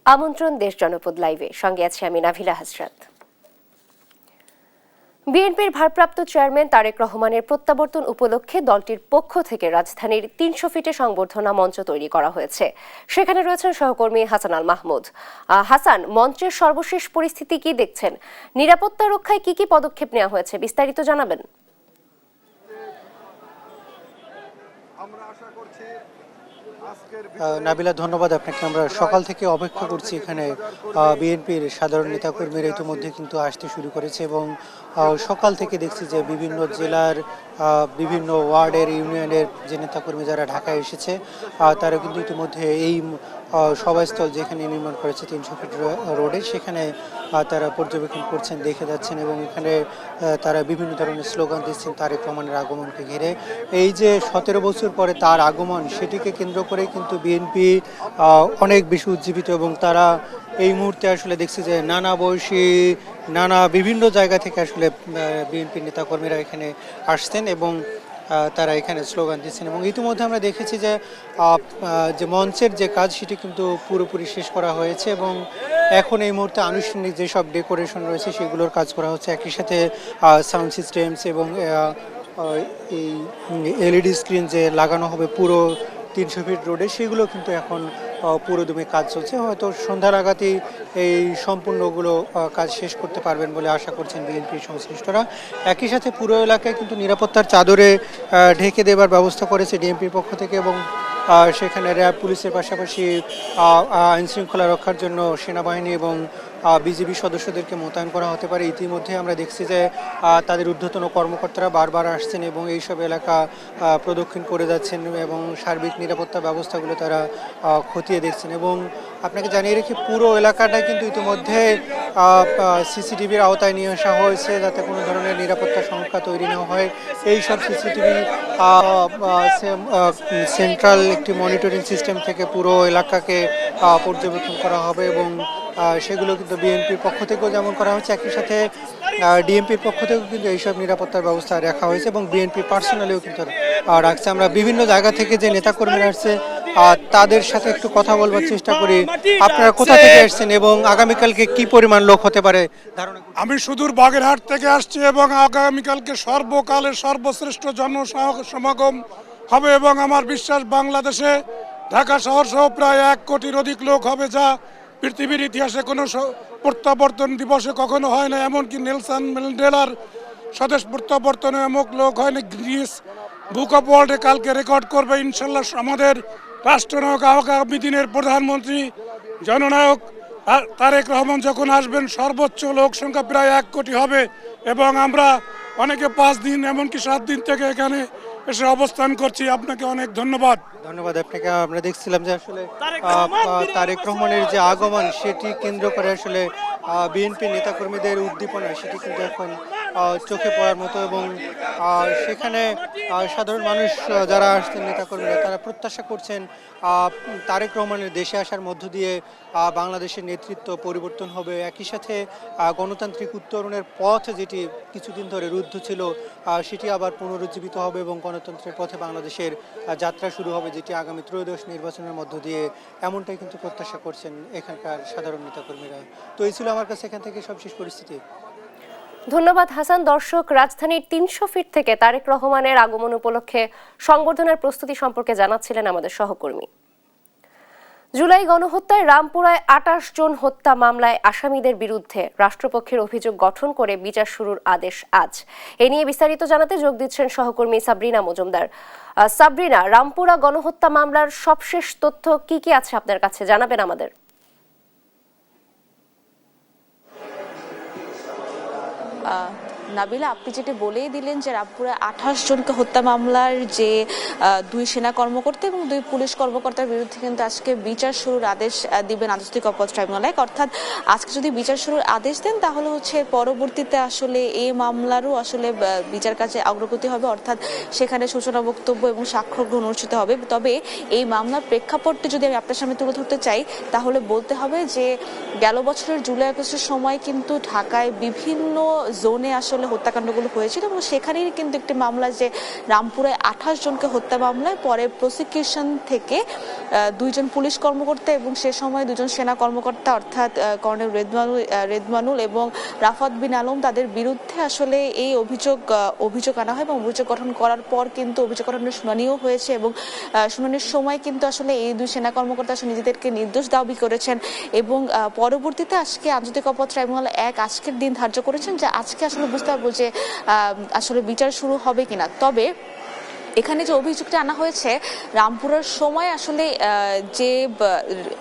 আমন্ত্রণ দেশ জনপদ লাইভে, সঙ্গে আছি আমি নাভিলা হাসরাত। বিএনপির ভারপ্রাপ্ত চেয়ারম্যান তারেক রহমানের প্রত্যাবর্তন উপলক্ষে দলটির পক্ষ থেকে রাজধানীর ৩০০ ফিটে সংবর্ধনা মঞ্চ তৈরি করা হয়েছে। সেখানে রয়েছেন সহকর্মী হাসান আল মাহমুদ। হাসান, মঞ্চের সর্বশেষ পরিস্থিতি কি দেখছেন? নিরাপত্তা রক্ষায় কি কি পদক্ষেপ নেওয়া হয়েছে, বিস্তারিত জানাবেন। নাবিলা, ধন্যবাদ আপনাকে। আমরা সকাল থেকে অপেক্ষা করছি। এখানে বিএনপির সাধারণ নেতাকর্মীরা ইতিমধ্যে কিন্তু আসতে শুরু করেছে এবং সকাল থেকে দেখছি যে বিভিন্ন জেলার বিভিন্ন ওয়ার্ডের, ইউনিয়নের যে নেতাকর্মী যারা ঢাকায় এসেছে তারা কিন্তু ইতিমধ্যে এই সভাস্থল যেখানে নির্মাণ করেছে ৩০০ ফিট রোডে, সেখানে তারা পর্যবেক্ষণ করছেন, দেখে যাচ্ছেন এবং এখানে তারা বিভিন্ন ধরনের স্লোগান দিচ্ছেন তারেক রহমানের আগমনকে ঘিরে। এই যে ১৭ বছর পরে তার আগমন, সেটিকে কেন্দ্র করে কিন্তু বিএনপি অনেক বেশি উজ্জীবিত এবং তারা এই মুহূর্তে আসলে দেখছি যে নানা বয়সী, নানা বিভিন্ন জায়গা থেকে আসলে বিএনপির নেতাকর্মীরা এখানে আসছেন এবং তারা এখানে স্লোগান দিচ্ছেন। এবং ইতিমধ্যে আমরা দেখেছি যে মঞ্চের যে কাজ সেটি কিন্তু পুরোপুরি শেষ করা হয়েছে এবং এখন এই মুহূর্তে আনুষ্ঠানিক যেসব ডেকোরেশন রয়েছে সেগুলোর কাজ করা হচ্ছে। একই সাথে সাউন্ড সিস্টেমস এবং এই এলইডি স্ক্রিন যে লাগানো হবে পুরো ৩০০ ফিট রোডে, সেগুলো কিন্তু এখন পুরোদমে কাজ চলছে। হয়তো সন্ধ্যার আগাতেই এই সম্পূর্ণগুলো কাজ শেষ করতে পারবেন বলে আশা করছেন বিএনপি সংশ্লিষ্টরা। একই সাথে পুরো এলাকায় কিন্তু নিরাপত্তার চাদরে ঢেকে দেবার ব্যবস্থা করেছে ডিএমপির পক্ষ থেকে এবং সেখানে র্যাব, পুলিশের পাশাপাশি আইনশৃঙ্খলা রক্ষার জন্য সেনাবাহিনী এবং বিজিবি সদস্যদেরকে মোতায়েন করা হতে পারে। ইতিমধ্যে আমরা দেখছি যে তাদের ঊর্ধ্বতন কর্মকর্তারা বারবার আসছেন এবং এইসব এলাকা প্রদক্ষিণ করে যাচ্ছেন এবং সার্বিক নিরাপত্তা ব্যবস্থাগুলো তারা খতিয়ে দেখছেন। এবং আপনাকে জানিয়ে রেখে পুরো এলাকাটা কিন্তু ইতিমধ্যে সিসিটিভির আওতায় নিয়ে আসা হয়েছে যাতে কোনো ধরনের নিরাপত্তা সংখ্যা তৈরি না হয়। এই সব সিসিটিভি সেন্ট্রাল একটি মনিটরিং সিস্টেম থেকে পুরো এলাকাকে পর্যবেক্ষণ করা হবে এবং সেগুলো কিন্তু বিএনপির পক্ষ থেকেও যেমন করা হচ্ছে, একই সাথে ডিএমপির পক্ষ থেকেও কিন্তু এইসব নিরাপত্তার ব্যবস্থা রাখা হয়েছে এবং বিএনপি পার্সোনালিও কিন্তু রাখছে। আমরা বিভিন্ন জায়গা থেকে যে নেতাকর্মীরা আসছে তাদের সাথে একটু কথা বলবার চেষ্টা করি। আপনারা কোথা থেকে আসছেন এবং আগামীকালকে কি পরিমাণ লোক হতে পারে ধারণা? আমি সুদূর বাগেরহাট থেকে আসছি এবং আগামীকালকে সর্বকালের সর্বশ্রেষ্ঠ জনসমাগম হবে এবং আমার বিশ্বাস বাংলাদেশে ঢাকা শহর সহ প্রায় ১ কোটির অধিক লোক হবে, যা পৃথিবীর ইতিহাসে কোনো প্রত্যাবর্তন দিবসে কখনো হয় না। এমনকি নেলসন ম্যান্ডেলার স্বদেশ প্রত্যাবর্তনে এমন লোক হয়নি। গ্রিস বুক অফ ওয়ার্ল্ডে কালকে রেকর্ড করবে ইনশাল্লাহ আমাদের রাষ্ট্রনায়ক, আগামী দিনের প্রধানমন্ত্রী, জননায়ক তারেক রহমান যখন আসবেন। সর্বোচ্চ লোক সংখ্যা প্রায় ১ কোটি হবে এবং আমরা অনেকে ৫ দিন এমনকি ৭ দিন থেকে এখানে এসে অবস্থান করছি। আপনাকে অনেক ধন্যবাদ। ধন্যবাদ আপনাকে। আমরা দেখছিলাম যে আসলে তারেক রহমানের যে আগমন সেটি কেন্দ্র করে আসলে বিএনপি নেতাকর্মীদের উদ্দীপনা সেটি কিন্তু এখন চোখে পড়ার মতো এবং সেখানে সাধারণ মানুষ যারা আসছেন নেতাকর্মীরা তারা প্রত্যাশা করছেন তারেক রহমানের দেশে আসার মধ্য দিয়ে বাংলাদেশের নেতৃত্ব পরিবর্তন হবে। একই সাথে গণতান্ত্রিক উত্তরণের পথ যেটি কিছুদিন ধরে রুদ্ধ ছিল সেটি আবার পুনরুজ্জীবিত হবে এবং গণতন্ত্রের পথে বাংলাদেশের যাত্রা শুরু হবে, যেটি আগামী ত্রয়োদশ নির্বাচনের মধ্য দিয়ে, এমনটাই কিন্তু প্রত্যাশা করছেন এখানকার সাধারণ নেতাকর্মীরা। তো এই ছিল আমার কাছে এখান থেকে সবশেষ পরিস্থিতি। ধন্যবাদ হাসান। দর্শক, রাজধানীর ৩০০ ফিট থেকে তারেক রহমানের আগমন উপলক্ষে সংবর্ধনার প্রস্তুতি সম্পর্কে জানাচ্ছিলেন আমাদের সহকর্মী। জুলাই গণহত্যায় রামপুরায় ২৮ জন হত্যা মামলায় আসামিদের বিরুদ্ধে রাষ্ট্রপক্ষের অভিযোগ গঠন করে বিচার শুরুর আদেশ আজ। এ নিয়ে বিস্তারিত জানাতে যোগ দিচ্ছেন সহকর্মী সাবরিনা মজুমদার। সাবরিনা, রামপুরা গণহত্যা মামলার সবশেষ তথ্য কি কি আছে আপনার কাছে, জানাবেন আমাদের। নাবিলা, আপনি যেটা বলেই দিলেন যে রামপুরে ২৮ জনকে হত্যা মামলার যে ২ সেনা কর্মকর্তা এবং ২ পুলিশ কর্মকর্তার বিরুদ্ধে কিন্তু আজকে বিচার শুরুর আদেশ দিবেন আন্তর্জাতিক অপরাধ ট্রাইব্যুনাল। অর্থাৎ আজকে যদি বিচার শুরুর আদেশ দেন তাহলে হচ্ছে পরবর্তীতে আসলে এই মামলারও আসলে বিচার কাজে অগ্রগতি হবে, অর্থাৎ সেখানে সূচনা বক্তব্য এবং সাক্ষ্য গ্রহণ অনুষ্ঠিত হবে। তবে এই মামলার প্রেক্ষাপটটি যদি আমি আপনার সামনে তুলে ধরতে চাই তাহলে বলতে হবে যে গেল বছরের জুলাই আগস্টের সময় কিন্তু ঢাকায় বিভিন্ন জোনে আসলে আসলে হত্যাকাণ্ডগুলো হয়েছিল এবং সেখানেই কিন্তু একটি মামলা যে রামপুরে 28 জনকে হত্যা মামলায় পরে প্রসিকিউশন থেকে 2 জন পুলিশ কর্মকর্তা এবং সে সময় 2 জন সেনা কর্মকর্তা অর্থাৎ কর্নেল রেদমানুল এবং রাফাত বিন আলম তাদের বিরুদ্ধে আসলে এই অভিযোগ আনা হয় এবং অভিযোগ গঠন করার পর কিন্তু অভিযোগ গঠনের শুনানিও হয়েছে এবং শুনানির সময় কিন্তু আসলে এই 2 সেনা কর্মকর্তা আসলে নিজেদেরকে নির্দোষ দাবি করেছেন এবং পরবর্তীতে আজকে আন্তর্জাতিক অপরাধ ট্রাইব্যুনাল 1 আজকের দিন ধার্য করেছেন যে আজকে আসলে বুঝতে পারবো যে আসলে বিচার শুরু হবে কিনা। তবে এখানে যে অভিযোগটা আনা হয়েছে রামপুরার সময় আসলে যে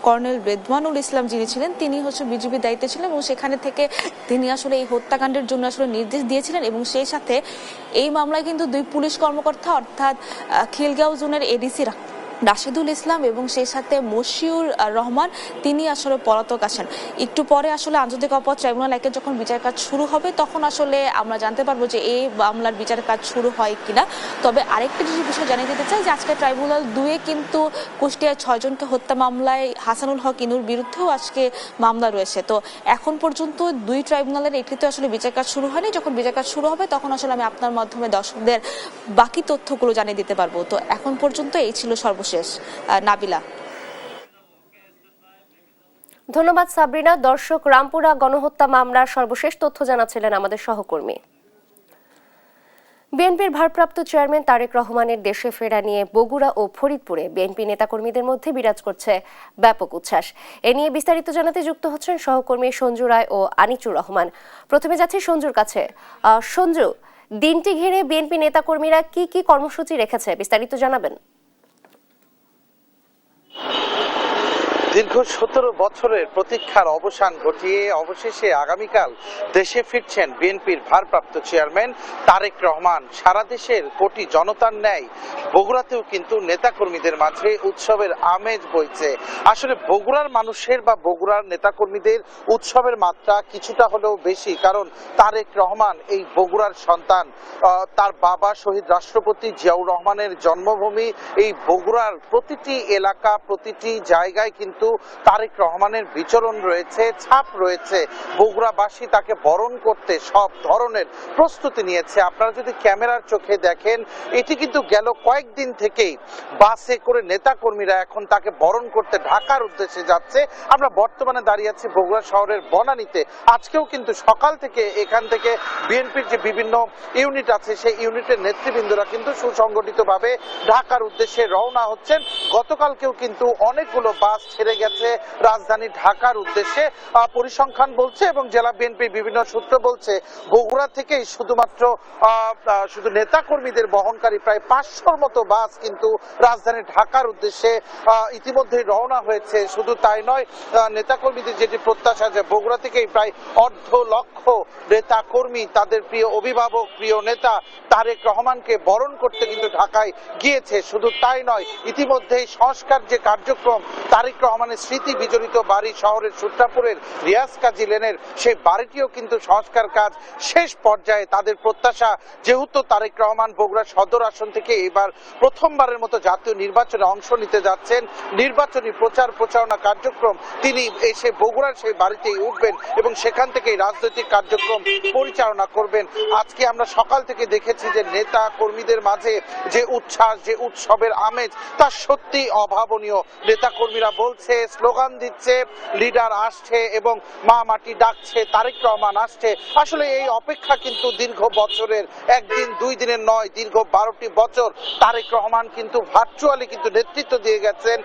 কর্নেল রেদওয়ানুল ইসলাম যিনি ছিলেন তিনি হচ্ছে বিজিবির দায়িত্বে ছিলেন এবং সেখানে থেকে তিনি আসলে এই হত্যাকাণ্ডের জন্য আসলে নির্দেশ দিয়েছিলেন এবং সেই সাথে এই মামলায় কিন্তু 2 পুলিশ কর্মকর্তা অর্থাৎ খিলগাঁও জোনের এডিসি রাশেদুল ইসলাম এবং সেই সাথে মশিউর রহমান তিনি আসলে পলাতক আছেন। একটু পরে আসলে আন্তর্জাতিক অপরাধ ট্রাইব্যুনাল 1 যখন বিচার কাজ শুরু হবে তখন আসলে আমরা জানতে পারবো যে এই মামলার বিচার কাজ শুরু হয় কিনা। তবে আরেকটা বিষয় জানিয়ে দিতে চাই যে আজকে ট্রাইব্যুনাল 2 কিন্তু কুষ্টিয়ায় 6 জনকে হত্যা মামলায় হাসানুল হক ইনুর বিরুদ্ধেও আজকে মামলা রয়েছে। তো এখন পর্যন্ত 2 ট্রাইব্যুনালের একটিতে আসলে বিচার কাজ শুরু হয়নি, যখন বিচার কাজ শুরু হবে তখন আসলে আমি আপনার মাধ্যমে দর্শকদের বাকি তথ্যগুলো জানিয়ে দিতে পারবো। তো এখন পর্যন্ত এই ছিল সর্বশেষ। নাবিলা। ধন্যবাদ সাবরিনা। দর্শক, রামপুরা গণহত্যা মামলার সর্বশেষ তথ্য জানাচ্ছিলেন আমাদের সহকর্মী। বিএনপির ভারপ্রাপ্ত চেয়ারম্যান তারেক রহমানের দেশে ফেরা নিয়ে বগুড়া ও ফরিদপুরে বিএনপি নেতাকর্মীদের মধ্যে বিরাজ করছে ব্যাপক উচ্ছ্বাস। এ নিয়ে বিস্তারিত জানাতে যুক্ত হচ্ছেন সহকর্মী সঞ্জু রায় ও আনিচুর রহমান। প্রথমে যাচ্ছি সঞ্জুর কাছে। সঞ্জু, দিনটি ঘিরে বিএনপি নেতাকর্মীরা কি কি কর্মসূচি রেখেছে বিস্তারিত জানাবেন। দীর্ঘ 17 বছরের প্রতীক্ষার অবসান ঘটিয়ে অবশেষে আগামীকাল দেশে ফিরছেন বিএনপির ভারপ্রাপ্ত চেয়ারম্যান তারেক রহমান। সারা দেশের কোটি জনতার ন্যায় বগুড়াতেও কিন্তু নেতাকর্মীদের মাঝে উৎসবের আমেজ বইছে। আসলে বগুড়ার মানুষের বা বগুড়ার নেতাকর্মীদের উৎসবের মাত্রা কিছুটা হলেও বেশি, কারণ তারেক রহমান এই বগুড়ার সন্তান। তার বাবা শহীদ রাষ্ট্রপতি জিয়াউর রহমানের জন্মভূমি এই বগুড়ার প্রতিটি এলাকা, প্রতিটি জায়গায় কিন্তু তারেক রহমানের বিচরণ রয়েছে, ছাপ রয়েছে। বগুড়াবাসী তাকে বরণ করতে সব ধরনের প্রস্তুতি নিয়েছে। আপনারা যদি ক্যামেরার চোখে দেখেন, এটি কিন্তু গেল কয়েকদিন থেকেই বাসে করে নেতাকর্মীরা এখন তাকে বরণ করতে ঢাকার উদ্দেশ্যে যাচ্ছে। আমরা বর্তমানে দাঁড়িয়ে আছি বগুড়া শহরের বনানীতে। আজকেও কিন্তু সকাল থেকে এখান থেকে বিএনপির যে বিভিন্ন ইউনিট আছে সেই ইউনিটের নেতৃবৃন্দরা কিন্তু সুসংগঠিতভাবে ঢাকার উদ্দেশ্যে রওনা হচ্ছেন। গতকালকেও কিন্তু অনেকগুলো বাস ছেড়ে গেছে রাজধানী ঢাকার উদ্দেশ্যে। পরিসংখ্যান বলছে এবং জেলা বিএনপির বিভিন্ন সূত্র বলছে বগুড়া থেকেই শুধুমাত্র শুধু নেতাকর্মীদের বহনকারী প্রায় 500-র মতো বাস কিন্তু রাজধানী ঢাকার উদ্দেশ্যে ইতিমধ্যেই রওনা হয়েছে। শুধু তাই নয়, নেতাকর্মীদের যেটি প্রত্যাশা যে বগুড়া থেকেই প্রায় 1.5 লক্ষ নেতাকর্মী তাদের প্রিয় অভিভাবক, প্রিয় নেতা তারেক রহমানকে বরণ করতে কিন্তু ঢাকায় গিয়েছে। শুধু তাই নয়, ইতিমধ্যেই সংস্কার যে কার্যক্রম, তারেক রহমানের স্মৃতি বিজড়িত বাড়ি শহরের সূত্রাপুরের রিয়াজ কাজী লেনের সেই বাড়িটিও কিন্তু সংস্কার কাজ শেষ পর্যায়ে। তাদের প্রত্যাশা, যেহেতু তারেক রহমান বগুড়া সদর আসন থেকে এবার প্রথমবারের মতো জাতীয় নির্বাচনে অংশ নিতে যাচ্ছেন, নির্বাচনী প্রচার প্রচারণা কার্যক্রম তিনি এসে বগুড়ার সেই বাড়িতেই উঠবেন এবং সেখান থেকেই রাজনৈতিক কার্যক্রম পরিচালনা করবেন। আজকে আমরা সকাল থেকে দেখেছি যে নেতা কর্মীদের মাঝে যে উচ্ছ্বাস, যে উৎসবের আমেজ, তা সত্যি অভাবনীয়। নেতা কর্মীরা বলছে, স্লোগান দিচ্ছে, লিডার আসছে এবং মা মাটি ডাকছে, তারেক রহমান আসছে। আসলে এই অপেক্ষা কিন্তু দীর্ঘ বছরের, একদিন দুই দিনের নয়, দীর্ঘ 12টি বছর তারেক রহমান কিন্তু ভার্চুয়ালি কিন্তু নেতৃত্ব দিয়ে গেছেন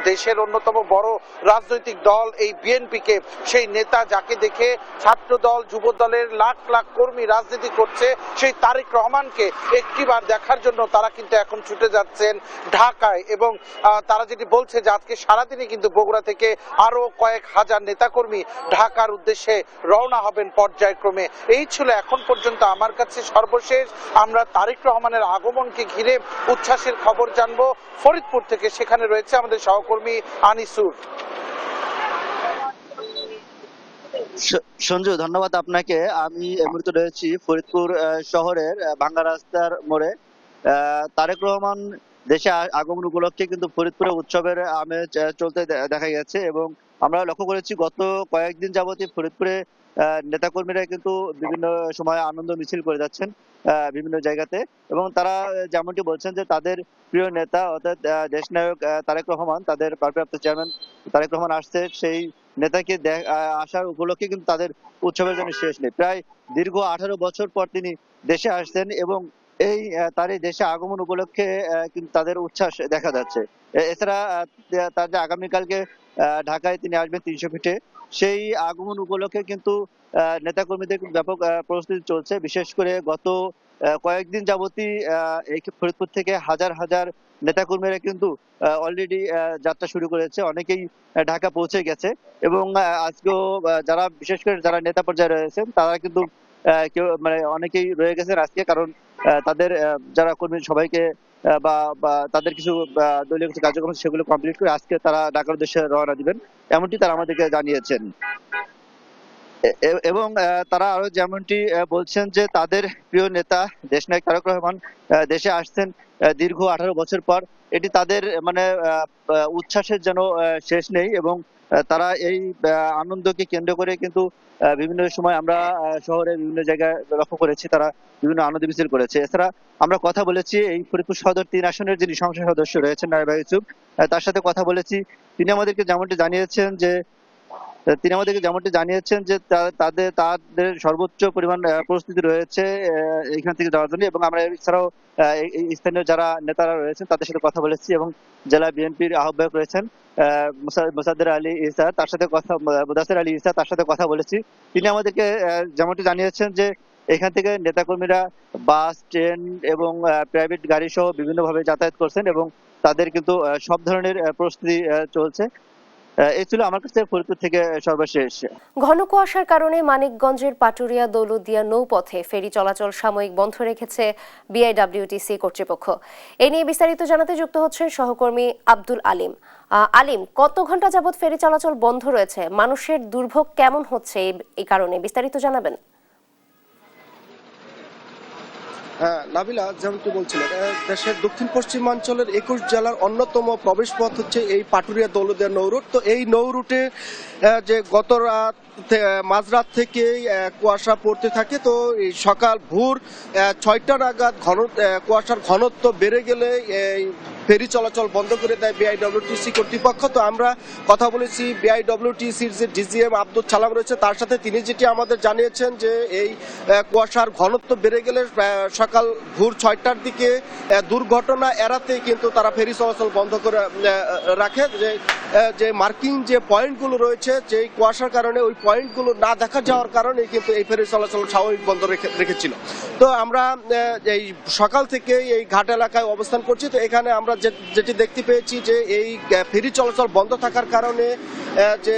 দেশের অন্যতম বড় রাজনৈতিক দল এই বিএনপিকে। সেই নেতা যাকে দেখে ছাত্র দল, যুব দলের লাখ লাখ কর্মী রাজনীতি করছে, সেই তারেক রহমানকে একটিবার দেখার জন্য তারা কিন্তু এখন ছুটে যাচ্ছেন ঢাকায়। এবং তারা যেটি বলছে যে আজকে সারাদিনই কিন্তু বগুড়া থেকে আরো কয়েক হাজার নেতাকর্মী ঢাকার উদ্দেশ্যে রওনা হবেন পর্যায়ক্রমে। এই ছিল এখন পর্যন্ত আমার কাছে সর্বশেষ। আমরা তারেক রহমানের আগমনকে ঘিরে উচ্ছ্বাসের খবর জানবো ফরিদপুর থেকে, সেখানে রয়েছে আমাদের সহকর্মী আনিসুর। সঞ্জু, ধন্যবাদ আপনাকে। আমি এই মুহূর্তে রয়েছি ফরিদপুর শহরের ভাঙ্গা রাস্তার মোড়ে। তারেক রহমান দেশে আগমন উপলক্ষে কিন্তু ফরিদপুরে উৎসবের আমেজ চলতে দেখা গেছে এবং আমরা লক্ষ্য করেছি গত কয়েকদিন যাবতই ফরিদপুরে নেতাকর্মীরা কিন্তু বিভিন্ন সময় আনন্দ মিছিল করে যাচ্ছেন বিভিন্ন জায়গাতে, এবং তারা যেমনটি বলছেন যে তাদের প্রিয় নেতা অর্থাৎ দেশনায়ক তারেক রহমান, তাদের ভারপ্রাপ্ত চেয়ারম্যান তারেক রহমান আসছে, সেই নেতাকে আসার উপলক্ষে কিন্তু তাদের উৎসবের জন্য শেষ নেই। প্রায় দীর্ঘ 18 বছর পর তিনি দেশে আসছেন এবং এই তার এই দেশে আগমন উপলক্ষে কিন্তু তাদের উচ্ছ্বাস দেখা যাচ্ছে। এছাড়া তার যে আগামীকালকে ঢাকায় তিনি আসবেন 300 ফিটে, সেই আগমন উপলক্ষে কিন্তু নেতাকর্মীদের ব্যাপক প্রস্তুতি চলছে। বিশেষ করে গত কয়েকদিন যাবতই এই ফরিদপুর থেকে হাজার হাজার নেতাকর্মীরা কিন্তু অলরেডি যাত্রা শুরু করেছে, অনেকেই ঢাকা পৌঁছে গেছে এবং আজকেও যারা বিশেষ করে যারা নেতা পর্যায়ে রয়েছেন তারা কিন্তু কেউ মানে অনেকেই রয়ে গেছেন আজকে, কারণ তাদের যারা কর্মী সবাইকে বা তাদের কিছু দলীয় কিছু কার্যক্রম সেগুলো কমপ্লিট করে আজকে তারা ঢাকার উদ্দেশ্যে রওনা দিবেন, এমনটি তারা আমাদেরকে জানিয়েছেন। এবং তারা আরো যেমনটি বলছেন যে তাদের প্রিয় নেতা দেশনায়ক তারেক রহমান দেশে আসছেন দীর্ঘ 18 বছর পর, এটি তাদের মানে উচ্ছ্বাসের যেন শেষ নেই এবং তারা এই আনন্দকে কেন্দ্র করে কিন্তু বিভিন্ন সময় আমরা শহরে বিভিন্ন জায়গায় লক্ষ্য করেছি তারা বিভিন্ন আনন্দ মিছিল করেছে। এছাড়া আমরা কথা বলেছি এই ফরিদপুর সদর 3 আসনের যিনি সংসদ সদস্য রয়েছেন নাইবা ইউসুফ, তার সাথে কথা বলেছি। তিনি আমাদেরকে যেমনটি জানিয়েছেন যে তাদের সর্বোচ্চ পরিমাণ প্রস্তুতি রয়েছে এখান থেকে যাওয়ার জন্য, এবং আমরা এছাড়াও স্থানীয় যারা নেতারা রয়েছেন তাদের সাথে কথা বলেছি এবং জেলা বিএনপির আহ্বায়ক রয়েছেন মুদাসের আলী ঈসা, তার সাথে কথা বলেছি। তিনি আমাদেরকে যেমনটি জানিয়েছেন যে এখান থেকে নেতাকর্মীরা বাস, ট্রেন এবং প্রাইভেট গাড়ি সহ বিভিন্নভাবে যাতায়াত করছেন এবং তাদের কিন্তু সব ধরনের প্রস্তুতি চলছে। এই ছিল আমার কাছে ফরিদপুর থেকে সর্বশেষ। ঘন কুয়াশার কারণে মানিকগঞ্জের পাটুরিয়া দৌলতদিয়া নৌপথে ফেরি চলাচল সাময়িক বন্ধ রেখেছে বিআইডব্লিউটিসি কর্তৃপক্ষ। এ নিয়ে বিস্তারিত জানাতে যুক্ত হচ্ছেন সহকর্মী আব্দুল আলিম। আলিম, কত ঘন্টা যাবৎ ফেরি চলাচল বন্ধ রয়েছে? মানুষের দুর্ভোগ কেমন হচ্ছে এই কারণে বিস্তারিত জানাবেন। হ্যাঁ নাবিলা, যেমনটি বলছিলেন, দেশের দক্ষিণ পশ্চিমাঞ্চলের 21 জেলার অন্যতম প্রবেশ পথ হচ্ছে এই পাটুরিয়া দৌলতদিয়া নৌরুট। তো এই নৌরুটে যে গত রাত মাঝরাত থেকেই কুয়াশা পড়তে থাকে, তো এই সকাল ভোর 6টা নাগাদ কুয়াশার ঘনত্ব বেড়ে গেলে এই ফেরি চলাচল বন্ধ করে দেয় বিআইডব্লিউটিসি কর্তৃপক্ষ। তো আমরা কথা বলেছি বিআইডব্লিউটিসির যে ডিজিএম আব্দুল সালাম রয়েছে তার সাথে, তিনি যেটি আমাদের জানিয়েছেন যে এই কুয়াশার ঘনত্ব বেড়ে গেলে সকাল ভোর 6টার দিকে দুর্ঘটনা এড়াতেই কিন্তু তারা ফেরি চলাচল বন্ধ করে রাখে। যে মার্কিং যে পয়েন্টগুলো রয়েছে, যে কুয়াশার কারণে ওই পয়েন্টগুলো না দেখা যাওয়ার কারণে কিন্তু এই ফেরি চলাচল স্বাভাবিক বন্ধ রেখেছিল। তো আমরা এই সকাল থেকে এই ঘাট এলাকায় অবস্থান করছি। তো এখানে আমরা যেটি দেখতে পেয়েছি যে এই ফেরি চলাচল বন্ধ থাকার কারণে যে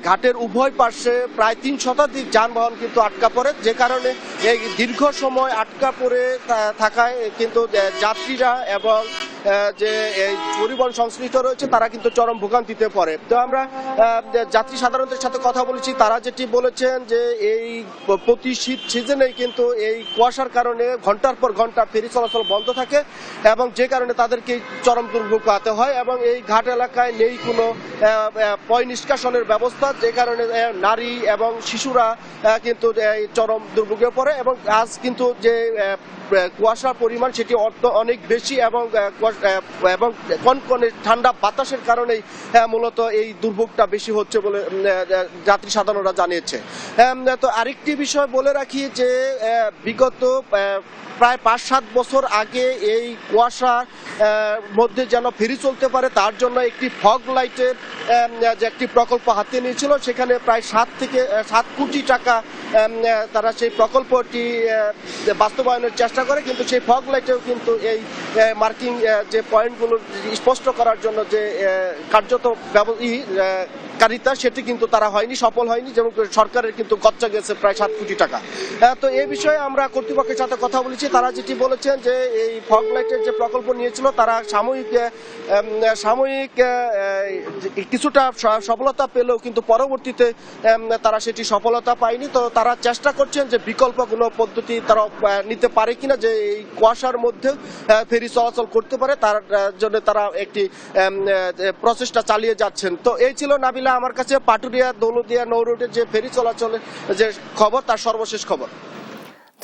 ঘাটের উভয় পাশে প্রায় 3 শতাধিক যানবাহন কিন্তু আটকা পড়ে, যে কারণে এই দীর্ঘ সময় আটকা পড়ে থাকায় কিন্তু যাত্রীরা এবং যে এই পরিবহন সংশ্লিষ্ট রয়েছে তারা কিন্তু চরম ভোগান্তিতে পড়ে। তো আমরা যাত্রী সাধারণদের সাথে কথা বলেছি, তারা যেটি বলেছেন যে এই প্রতি শীত সিজনেই কিন্তু এই কুয়াশার কারণে ঘন্টার পর ঘন্টা ফেরি চলাচল বন্ধ থাকে এবং যে কারণে তাদেরকে চরম দুর্ভোগ পাতে হয় এবং এই ঘাট এলাকায় নেই কোনো পয় নিষ্কাশনের ব্যবস্থা, যে কারণে নারী এবং শিশুরা কিন্তু চরম দুর্ভোগে পড়ে। এবং আজ কিন্তু যে কুয়াশার পরিমাণ সেটি অনেক বেশি এবং কনকনে ঠান্ডা বাতাসের কারণেই মূলত এই দুর্ভোগটা বেশি হচ্ছে বলে যাত্রী সাধারণরা জানিয়েছে। তো আরেকটি বিষয় বলে রাখি যে বিগত প্রায় 5-7 বছর আগে এই কুয়াশার মধ্যে যেন ফেরি চলতে পারে তার জন্য একটি ফগ লাইটের যে একটি প্রকল্প হাতে নিয়েছিল, সেখানে প্রায় 7 কোটি টাকা তারা সেই প্রকল্পটি বাস্তবায়নের চেষ্টা করে, কিন্তু সেই ফগ লাইটেও কিন্তু এই মার্কিং যে পয়েন্টগুলো স্পষ্ট করার জন্য যে কার্যত কারিতা সেটি কিন্তু তারা সফল হয়নি, যেমন সরকারের কিন্তু খরচা গেছে প্রায় 7 কোটি টাকা। তো এই বিষয়ে আমরা কর্তৃপক্ষের সাথে কথা বলেছি, তারা যেটি বলেছেন যে এই ফগ লাইটের যে প্রকল্প নিয়েছিল তারা সাময়িক কিছুটা সফলতা পেলেও কিন্তু পরবর্তীতে তারা সেটি সফলতা পায়নি। তো তারা চেষ্টা করছেন যে বিকল্প কোনো পদ্ধতি তারা নিতে পারে কিনা, যে এই কুয়াশার মধ্যে ফেরি চলাচল করতে পারে, তার জন্য তারা একটি প্রচেষ্টা চালিয়ে যাচ্ছেন। তো এই ছিল নাবিলা আসলে আমার কাছে পাটুরিয়া দৌলতদিয়া নৌ রুটের যে ফেরি চলাচলের যে খবর, তার সর্বশেষ খবর।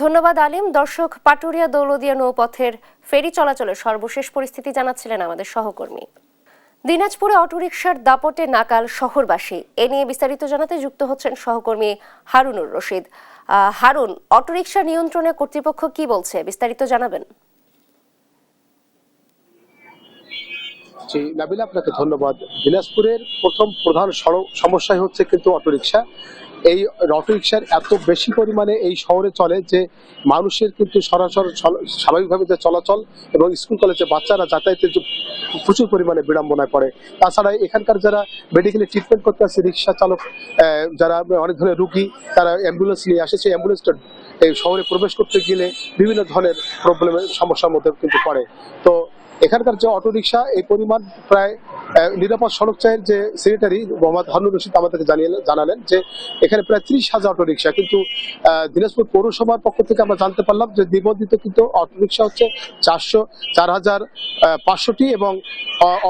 ধন্যবাদ আলিম। দর্শক, পাটুরিয়া দৌলতদিয়া নৌপথের ফেরি চলাচলের সর্বশেষ পরিস্থিতি জানাচ্ছিলেন আমাদের সহকর্মী। দিনাজপুরে অটোরিকশার দাপটে নাকাল শহরবাসী। এ নিয়ে বিস্তারিত জানাতে যুক্ত হচ্ছেন সহকর্মী হারুনুর রশিদ। হারুন, অটোরিকশা নিয়ন্ত্রণে কর্তৃপক্ষ কি বলছে, বিস্তারিত জানাবেন। জি নাবিলা, আপনাকে ধন্যবাদ। দিনাজপুরের প্রথম প্রধান সমস্যাই হচ্ছে কিন্তু অটোরিকশা। এই অটোরিকশার এত বেশি পরিমাণে এই শহরে চলে যে মানুষের কিন্তু সরাসরি স্বাভাবিকভাবে যে চলাচল এবং স্কুল কলেজে বাচ্চারা যাতায়াতের যে প্রচুর পরিমাণে বিড়ম্বনায় পড়ে। তাছাড়া এখানকার যারা মেডিকেলি ট্রিটমেন্ট করতে আসছে, রিক্সা চালক, যারা অনেক ধরনের রুগী, তারা অ্যাম্বুলেন্স নিয়ে আসে, সেই অ্যাম্বুলেন্সটা এই শহরে প্রবেশ করতে গেলে বিভিন্ন ধরনের প্রবলেমের সমস্যার মধ্যে কিন্তু পড়ে। তো এখানকার যে অটোরিকশা, এই পরিমাণ প্রায় নিরাপদ সড়ক চায়ের যে সেক্রেটারি মোহাম্মদ হারুনুর রশিদ আমাদেরকে জানালেন যে এখানে প্রায় 30,000 অটোরিকশা, কিন্তু দিনাজপুর পৌরসভার পক্ষ থেকে আমরা জানতে পারলাম যে নিবন্ধিত কিন্তু অটোরিকশা হচ্ছে 4,500টি এবং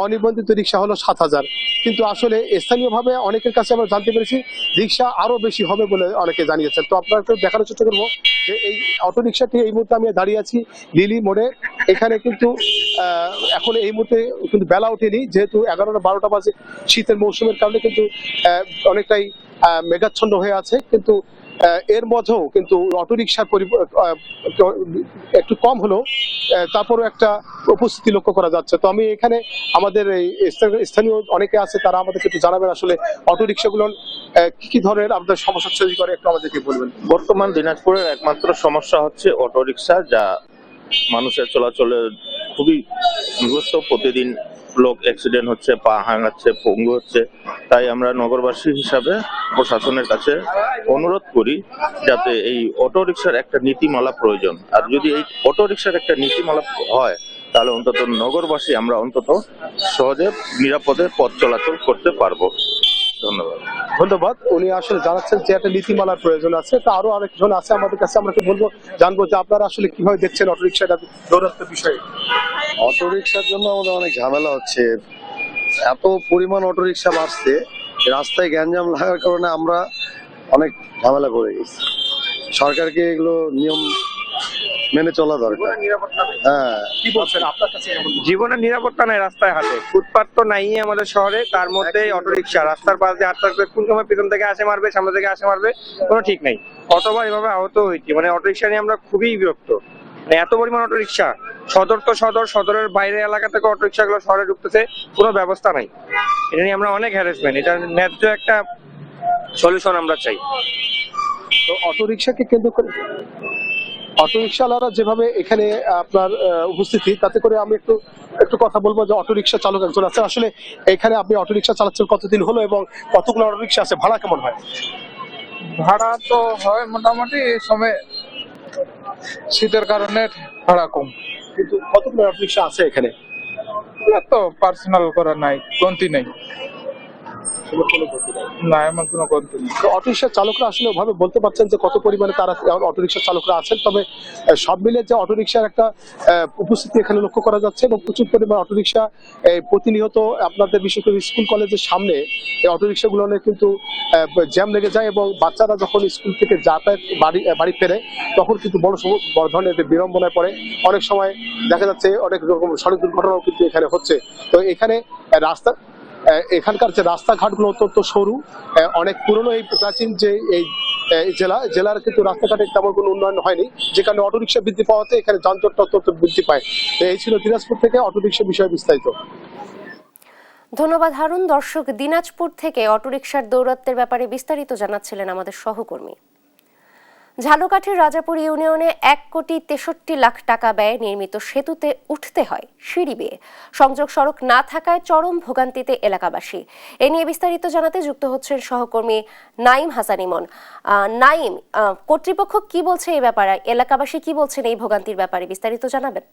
অনিবন্ধিত রিক্সা হলো 7,000। কিন্তু আসলে স্থানীয়ভাবে অনেকের কাছে আমরা জানতে পেরেছি রিক্সা আরো বেশি হবে বলে অনেকে জানিয়েছেন। তো আপনাকে দেখানোর চেষ্টা করবো যে এই অটোরিকশাটি এই মুহূর্তে আমি দাঁড়িয়ে আছি লিলি মোড়ে। এখানে কিন্তু এখন এই মুহূর্তে কিন্তু বেলা ওঠেনি, যেহেতু 11টা-12টা বাজে, শীতের মৌসুমের কারণে কিন্তু অনেকটাই মেঘাচ্ছন্ন হয়ে আছে। কিন্তু এর মধ্যেও কিন্তু অটোরিকশার একটু কম হলেও তারপরও একটা উপস্থিতি লক্ষ্য করা যাচ্ছে। তো আমি এখানে আমাদের এই স্থানীয় অনেকে আছে, তারা আমাদেরকে একটু জানাবেন আসলে অটোরিকশাগুলো কি কি ধরনের আপনাদের সমস্যা তৈরি করে, একটু আমাদেরকে বলবেন। বর্তমান দিনাজপুরের একমাত্র সমস্যা হচ্ছে অটোরিকশা, যা মানুষের চলাচলের খুবই বিধ্বস্ত। প্রতিদিন লোক অ্যাক্সিডেন্ট হচ্ছে, পা ভাঙাচ্ছে, পঙ্গু হচ্ছে। তাই আমরা নগরবাসী হিসাবে প্রশাসনের কাছে অনুরোধ করি যাতে এই অটোরিকশার একটা নীতিমালা প্রয়োজন। আর যদি এই অটোরিকশার একটা নীতিমালা হয় তাহলে অন্তত নগরবাসী আমরা অন্তত সহজে নিরাপদে পথ চলাচল করতে পারবো। ধন্যবাদ। ধন্যবাদ। উনি আসলে জানাচ্ছেন যে একটা নীতিমালার প্রয়োজন আছে। তা আরো আরেকজন আছে আমাদের কাছে, আমরা জানবো যে আপনারা আসলে কিভাবে দেখছেন অটোরিকশাটা দৌরাত্মের বিষয়ে। অটোরিকশার জন্য আমাদের অনেক ঝামেলা হচ্ছে। এত পরিমাণ অটোরিকশা বাড়ছে, রাস্তায় গ্যাঞ্জাম লাগার কারণে আমরা অনেক ঝামেলা পড়ে গেছি। সরকারকে এগুলো নিয়ম মেনে চলা দরকার। হ্যাঁ, কি বলছেন আপনার কাছে? জীবনের নিরাপত্তা নাই রাস্তায় হাতে, ফুটপাত তো নাই আমাদের শহরে, তার মধ্যে অটোরিকশা রাস্তার পাশ দিয়ে হাঁটতে কোন সময় পিছন থেকে আসে মারবে, সামনে থেকে আসে মারবে, কোনো ঠিক নাই। কতবার এভাবে আহত হয়েছি, মানে অটোরিকশা নিয়ে আমরা খুবই বিরক্ত। মানে এত পরিমাণ অটোরিকশা, সদর তো সদরের বাইরে এলাকা থেকে অটোরিকশা গুলো শহরে ঢুকতেছে, কোনো ব্যবস্থা নাই। এটা নিয়ে আমরা অনেক হ্যারাসমেন্ট, এটা ন্যায্য একটা সলিউশন আমরা চাই। তো অটোরিকশাকে কেন্দ্র করে অটোরিকশাওয়ালারা যেভাবে এখানে আপনার উপস্থিতি, তাতে করে আমি একটু কথা বলবো যে অটোরিকশা চালক একজন আছে। আসলে এখানে আপনি অটোরিকশা চালাচ্ছেন কতদিন হলো এবং কতগুলো অটোরিকশা আছে, ভাড়া কেমন হয়? ভাড়া তো হয় মোটামুটি, এই সময় শীতের কারণে ভাড়া কম। কিন্তু কতগুলো অটোরিকশা আছে এখানে? তো পার্সোনাল করা নাই, গন্তি নেই। না, এমন কোনো গন্তি নেই। অটোরিকশা চালকরা আসলে ওভাবে বলতে পারছেন যে কত পরিমাণে তারা অটোরিকশা চালকরা আছেন। তবে সব মিলে যে অটোরিকশার একটা উপস্থিতি এখানে লক্ষ্য করা যাচ্ছে এবং প্রচুর পরিমাণ অটোরিকশা প্রতিনিয়ত আপনাদের বিশেষ করে স্কুল কলেজের সামনে এই অটোরিকশাগুলো কিন্তু জ্যাম লেগে যায় এবং বাচ্চারা যখন স্কুল থেকে যাতায়াত বাড়ি ফেরে তখন কিন্তু বড় ধরনের বিড়ম্বনায় পড়ে। অনেক সময় দেখা যাচ্ছে অনেক রকম সড়ক দুর্ঘটনাও কিন্তু এখানে হচ্ছে। তো এখানে এখানকার যে রাস্তাঘাটগুলো অত্যন্ত সরু, অনেক পুরনো এই প্রাচীন যে এই জেলার কিন্তু রাস্তাঘাটে তেমন কোনো উন্নয়ন হয়নি, যে কারণে অটোরিকশা বৃদ্ধি পাওয়াতে এখানে যানজটটা অত্যন্ত বৃদ্ধি পায়। তো এই ছিল দিনাজপুর থেকে অটোরিকশা বিষয়ে বিস্তারিত। ধন্যবাদ হারুন। দর্শক, দিনাজপুর থেকে অটোরিকশার দৌরাত্মের ব্যাপারে বিস্তারিত জানাচ্ছিলেন আমাদের সহকর্মী। ঝালকাঠির রাজাপুর ইউনিয়নে 1,63,00,000 টাকা ব্যয়ে নির্মিত সেতুতে উঠতে হয় সিঁড়ি বেয়ে। সংযোগ সড়ক না থাকায় চরম ভোগান্তিতে এলাকাবাসী। এ নিয়ে বিস্তারিত জানাতে যুক্ত হচ্ছেন সহকর্মী নাইম হাসান ইমন। নাইম, কর্তৃপক্ষ কি বলছে এই ব্যাপারে, এলাকাবাসী কি বলছেন এই ভোগান্তির ব্যাপারে, বিস্তারিত জানাবেন।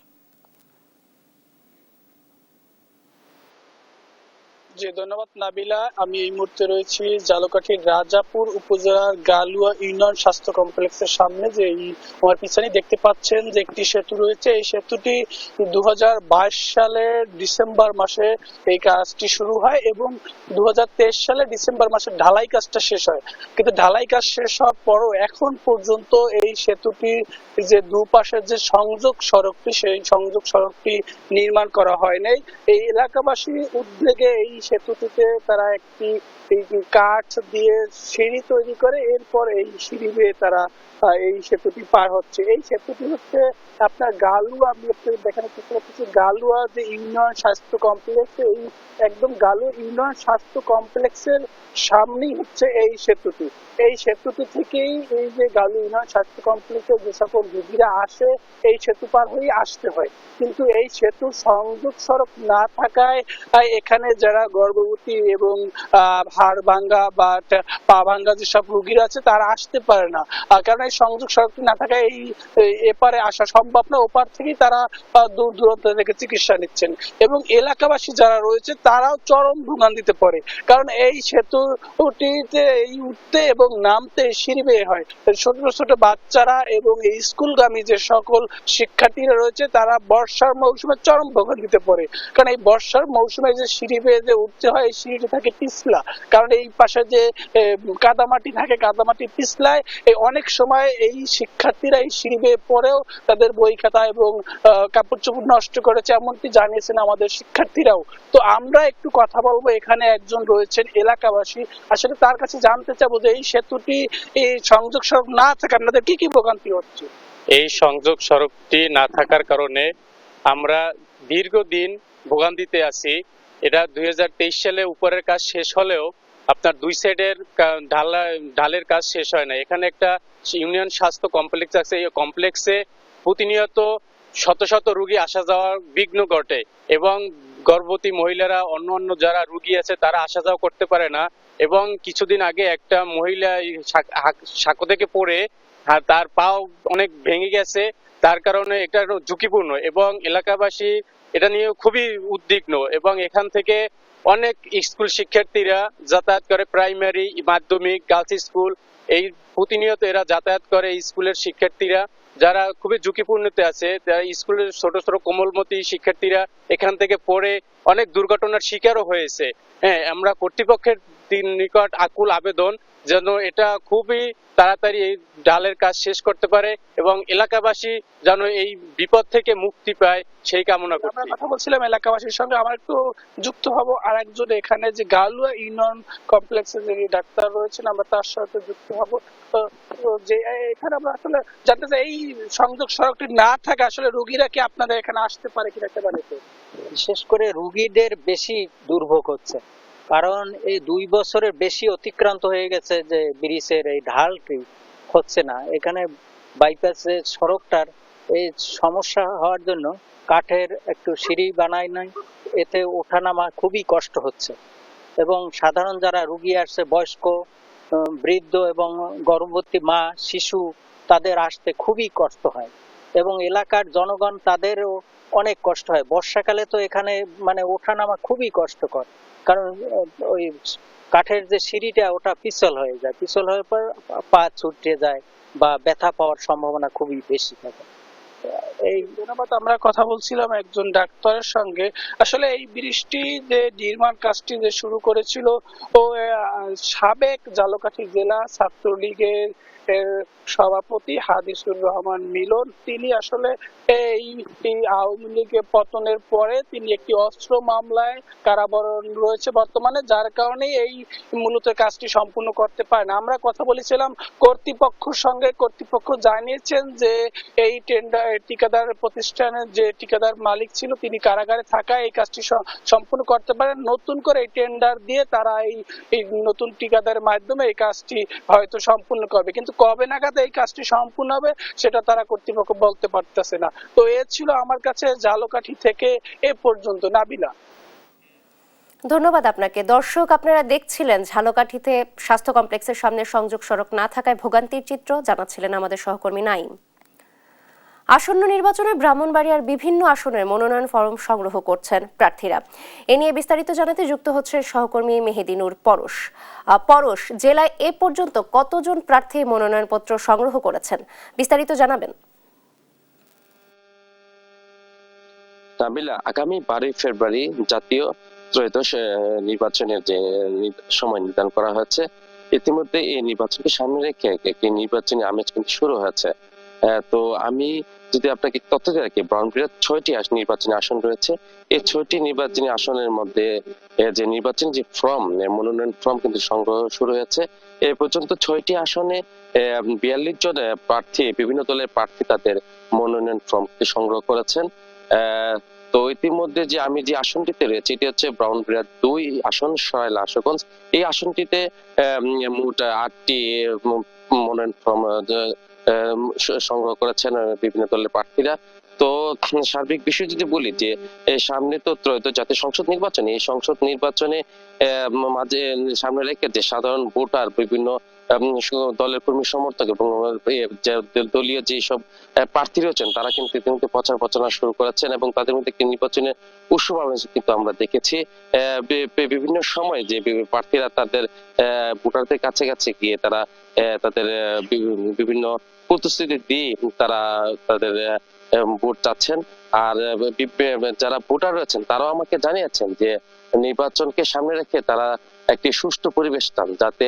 জি ধন্যবাদ নাবিলা। আমি এই মুহূর্তে রয়েছি ঝালকাঠির রাজাপুর উপজেলার গালুয়া ইউনিয়ন স্বাস্থ্য কমপ্লেক্সের সামনে। যে আমার পিছনে দেখতে পাচ্ছেন যে একটি সেতু রয়েছে, এই সেতুটি 2022 সালের ডিসেম্বর মাসে এই কাজটি শুরু হয় এবং 2023 সালে ডিসেম্বর মাসে ঢালাই কাজটা শেষ হয়। কিন্তু ঢালাই কাজ শেষ হওয়ার পরও এখন পর্যন্ত এই সেতুটি যে দুপাশের যে সংযোগ সড়কটি, সেই সংযোগ সড়কটি নির্মাণ করা হয় নাই। এই এলাকাবাসীর উদ্যোগে এই সেতুটিতে তারা একটি কাঠ দিয়ে সিঁড়ি তৈরি করে, এরপর এই সিঁড়ি বেয়ে তারা এই সেতুটি পার হচ্ছে। এই সেতুটি হচ্ছে আপনার গালুয়া, আমি আপনাদের দেখানোর চেষ্টা করতেছি, গালুয়া যে ইউনিয়ন স্বাস্থ্য কমপ্লেক্স, এই একদম গালুয়া ইউনিয়ন স্বাস্থ্য কমপ্লেক্সের সামনেই হচ্ছে এই সেতুটি। এই সেতুটি থেকেই এই যে গালুয়া ইউনিয়ন স্বাস্থ্য কমপ্লেক্সে যে সকল রোগীরা আসে এই সেতু পার হয়ে আসতে হয়। কিন্তু এই সেতু সংযোগ সড়ক না থাকায় এখানে যারা গর্ভবতী এবং হাড় ভাঙ্গা বা পা ভাঙ্গা যেসব রোগীরা আছে তারা আসতে পারে না, কারণ এই সংযোগ সড়কটি না থাকায় এই এপারে আসা সম্ভব না। ওপার থেকেই তারা দূর দূরান্ত থেকে চিকিৎসা নিচ্ছেন এবং এলাকাবাসী যারা রয়েছে তারাও চরম ভোগান্তিতে পড়ে, কারণ এই সেতুটিতে এই উঠতে এবং নামতে সিঁড়ি বেয়ে হয়। ছোট ছোট বাচ্চারা এবং এই স্কুলগামী যে সকল শিক্ষার্থীরা রয়েছে তারা বর্ষার মৌসুমে চরম ভোগান্তিতে পড়ে, কারণ এই বর্ষার মৌসুমে যে সিঁড়ি বেয়ে যে উঠতে হয় এই সিঁড়িটি থাকে পিছলা, কারণ এই পাশে যে কাদামাটি থাকে কাদামাটি পিছলায়। এই অনেক সময় এই শিক্ষার্থীরা এই সিঁড়ি বেয়ে পড়েও তাদের বই খাতা এবং কাপড় চোপড় নষ্ট করেছে, এমনটি জানিয়েছেন আমাদের শিক্ষার্থীরাও। তো আমরা একটু কথা বলবো, এখানে একজন রয়েছেন এলাকাবাসী, আসলে তার কাছে জানতে চাবো যে এই সেতুটি এই সংযোগ সড়ক না থাকে আপনাদের কি কি ভোগান্তি হচ্ছে। এই সংযোগ সড়কটি না থাকার কারণে আমরা দীর্ঘদিন ভোগান্তিতে আছি। এটা 2023 সালে উপরের কাজ শেষ হলেও আপনার দুই সাইডের ঢালের কাজ শেষ হয় না। এখানে একটা ইউনিয়ন স্বাস্থ্য কমপ্লেক্স আছে, এই কমপ্লেক্সে প্রতিনিয়ত শত শত রোগী আসা যাওয়ার বিঘ্ন ঘটে এবং গর্ভবতী মহিলারা অন্য যারা রোগী আছে তারা আসা যাওয়া করতে পারে না। এবং কিছুদিন আগে একটা মহিলা সাঁকো থেকে পড়ে তার পাও অনেক ভেঙে গেছে, তার কারণে এটা ঝুঁকিপূর্ণ এবং এলাকাবাসী এটা নিয়ে খুবই উদ্বিগ্ন। এবং এখান থেকে অনেক স্কুল শিক্ষার্থীরা যাতায়াত করে, প্রাইমারি মাধ্যমিক গার্লস স্কুল, এই প্রতিনিয়ত এরা যাতায়াত করে। স্কুলের শিক্ষার্থীরা যারা খুবই ঝুঁকিপূর্ণতে আছে, যারা স্কুলের ছোট ছোট কোমলমতি শিক্ষার্থীরা এখান থেকে পড়ে অনেক দুর্ঘটনার শিকারও হয়েছে। হ্যাঁ, আমরা কর্তৃপক্ষের নিকট আকুল আবেদন যেন এটা খুবই তাড়াতাড়ি এই ডালের কাজ শেষ করতে পারে এবং এলাকাবাসী যেন এই বিপদ থেকে মুক্তি পায় সেই কামনা করি। আমরা কথা বলছিলাম এলাকাবাসীর সঙ্গে, আমার একটু যুক্ত হব আর একজন এখানে যে গালুয়া ইউনিয়ন কমপ্লেক্সে যে ডাক্তার রয়েছেন, আমরা তার সাথে যুক্ত হব। যে এখানে আমরা আসলে জানতে চাই এই সংযোগ সড়কটি না থাকে আসলে রোগীরা কি আপনাদের এখানে আসতে পারে কিনা একেবারে? বিশেষ করে রোগীদের বেশি দুর্ভোগ হচ্ছে, কারণ এই 2 বছরের বেশি অতিক্রান্ত হয়ে গেছে যে ব্রিজের এই ঢালটি হচ্ছে না। এখানে বাইপাসের সড়কটার এই সমস্যা হওয়ার জন্য কাঠের একটু সিঁড়ি বানায় নাই, এতে ওঠানামা খুবই কষ্ট হচ্ছে এবং সাধারণ যারা রোগী আসছে বয়স্ক বৃদ্ধ এবং গর্ভবতী মা শিশু তাদের আসতে খুবই কষ্ট হয় এবং এলাকার জনগণ তাদেরও অনেক কষ্ট হয়। বর্ষাকালে তো এখানে মানে ওঠানামা খুবই কষ্টকর, কারণ ওই কাঠের যে সিঁড়িটা ওটা পিছল হয়ে যায়, পিছল হওয়ার পর পা ছুটে যায় বা ব্যথা পাওয়ার সম্ভাবনা খুবই বেশি থাকে। এই ধন্যবাদ। আমরা কথা বলছিলাম একজন ডাক্তারের সঙ্গে, আসলে এই ব্রিজটি যে নির্মাণ কাজটি যে শুরু করেছিল ও সাবেক ঝালকাঠি জেলা ছাত্রলীগের সভাপতি হাদিসুর রহমান মিলন, তিনি আসলে এই আওয়ামী লীগের পতনের পরে তিনি একটি অস্ত্র মামলায় কারাবরণ রয়েছে বর্তমানে, যার কারণে এই মূলত কাজটি সম্পূর্ণ করতে পারে না। আমরা কথা বলেছিলাম কর্তৃপক্ষের সঙ্গে, কর্তৃপক্ষ জানিয়েছেন যে এই ঠিকাদার প্রতিষ্ঠানের যে ঠিকাদার মালিক ছিল তিনি কারাগারে থাকা এই কাজটি সম্পূর্ণ করতে পারেন। নতুন করে এই টেন্ডার দিয়ে তারা এই নতুন ঠিকাদারের মাধ্যমে এই কাজটি হয়তো সম্পূর্ণ করবে, কিন্তু কবে নাগাদ এই কাজটি সম্পূর্ণ হবে সেটা তারা কর্তৃপক্ষ বলতে পারতেছে না। তো এ ছিল আমার কাছে ঝালকাঠি থেকে এ পর্যন্ত। নাবিলা, ধন্যবাদ আপনাকে। দর্শক, আপনারা দেখছিলেন ঝালকাঠিতে স্বাস্থ্য কমপ্লেক্সের সামনে সংযোগ সড়ক না থাকায় ভোগান্তির চিত্র, জানাচ্ছিলেন আমাদের সহকর্মী নাইম। আসন্ন নির্বাচনে ব্রাহ্মণবাড়িয়ার বিভিন্ন আসনের মনোনয়ন ফরম সংগ্রহ করছেন প্রার্থীরা। এ নিয়ে বিস্তারিত জানাতে যুক্ত হচ্ছে সহকর্মী মেহেদী নূর পরশ। পরশ, জেলায় এ পর্যন্ত কতজন প্রার্থী মনোনয়নপত্র সংগ্রহ করেছেন, বিস্তারিত জানাবেন। নাবিলা, আগামী 12 ফেব্রুয়ারি জাতীয় ত্রয়োদশ নির্বাচনের যে সময় নির্ধারণ করা হয়েছে, ইতিমধ্যে এই নির্বাচনকে সামনে রেখে একটি নির্বাচনী আমেজ কিন্তু শুরু হয়েছে। তো আমি যদি আপনাকে তথ্য দিয়ে রাখি, ব্রাহ্মণবাড়িয়ার 6টি নির্বাচনী আসন রয়েছে। এই 6টি নির্বাচনী আসনের মধ্যে যে নির্বাচনী যে ফর্ম, মনোনয়ন ফর্ম কিন্তু সংগ্রহ শুরু হয়েছে। এ পর্যন্ত 6টি আসনে 42 জন প্রার্থী, বিভিন্ন দলের প্রার্থী তাদের মনোনয়ন ফর্ম সংগ্রহ করেছেন। তো ইতিমধ্যে যে আমি যে আসনটিতে রয়েছে, এটি হচ্ছে ব্রাহ্মণবাড়িয়া 2 আসন, সরাইল আশুগঞ্জ। এই আসনটিতে মোট 8টি মনোনয়ন ফর্ম সংগ্রহ করেছেন বিভিন্ন দলের প্রার্থীরা। তো সার্বিক বিষয় যদি বলি যে সামনে তো ত্রয়োদশ জাতীয় সংসদ নির্বাচন, এই সংসদ নির্বাচনে মাঝে সামনে রেখে যে সাধারণ ভোটার, বিভিন্ন দলের কর্মী সমর্থক এবং দলীয় যেসব প্রার্থী রয়েছেন, তারা কিন্তু ইতিমধ্যে প্রচার প্রচারণা শুরু করেছেন এবং তাদের মধ্যে একটি নির্বাচনের উৎসব কিন্তু আমরা দেখেছি। বিভিন্ন সময় যে প্রার্থীরা তাদের ভোটারদের কাছে কাছে গিয়ে তারা তাদের বিভিন্ন প্রতিশ্রুতি দিয়ে তারা তাদের ভোট চাচ্ছেন। আর যারা ভোটার রয়েছেন তারাও আমাকে জানিয়েছেন যে নির্বাচনকে সামনে রেখে তারা একটি সুষ্ঠু পরিবেশ চান, যাতে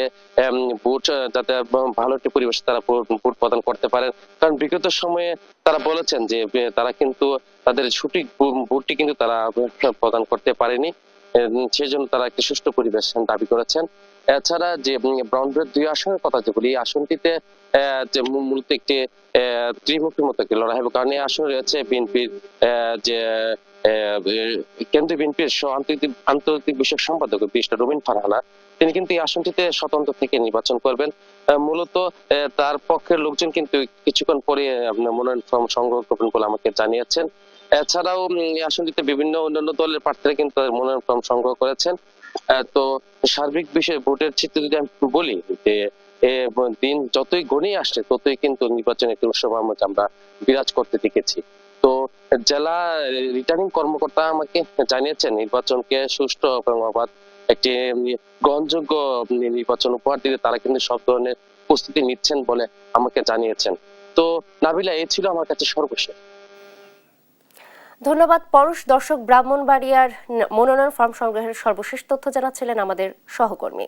ভোট যাতে ভালো একটি পরিবেশ তারা ভোট প্রদান করতে পারেন। কারণ বিগত সময়ে তারা বলেছেন যে তারা কিন্তু তাদের সঠিক ভোটটি কিন্তু তারা প্রদান করতে পারেনি, সেই জন্য তারা একটি সুষ্ঠু পরিবেশ দাবি করেছেন। এছাড়া যে ব্রাহ্মণবাড়িয়া 2 আসনের কথা যে বলি, এই আসনটিতে যে মূলত একটি ত্রিমুখীর মতো একটি লড়াই হবে, কারণ এই আসনে রয়েছে বিএনপির যে কেন্দ্রীয় বিএনপির আন্তর্জাতিক বিষয়ক সম্পাদক ব্যারিস্টার রবিন ফারহানা, তিনি কিন্তু এই আসনটিতে স্বতন্ত্র থেকে নির্বাচন করবেন। মূলত তার পক্ষের লোকজন কিন্তু কিছুক্ষণ পরে মনোনয়ন ফর্ম সংগ্রহ করবেন বলে আমাকে জানিয়েছেন। এছাড়াও এই আসনটিতে বিভিন্ন অন্যান্য দলের প্রার্থীরা কিন্তু মনোনয়ন ফর্ম সংগ্রহ করেছেন। তো সার্বিক বিষয়ে ভোটের চিত্র যদি আমি বলি যে দিন যতই গড়িয়ে আসছে ততই কিন্তু নির্বাচনের একটি উৎসব আমরা বিরাজ করতে দেখেছি। তো জেলা রিটার্নিং কর্মকর্তা আমাকে জানিয়েছেন নির্বাচনকে সুষ্ঠু এবং অবাধ একটি গ্রহণযোগ্য নির্বাচন উপহার দিতে তারা কিন্তু সব ধরনের প্রস্তুতি নিচ্ছেন বলে আমাকে জানিয়েছেন। তো নাবিলা, এই ছিল আমার কাছে সর্বশেষ। ধন্যবাদ পরশ। দর্শক, ব্রাহ্মণবাড়িয়ার মনোনয়ন ফর্ম সংগ্রহের সর্বশেষ তথ্য জানাচ্ছিলেন আমাদের সহকর্মী।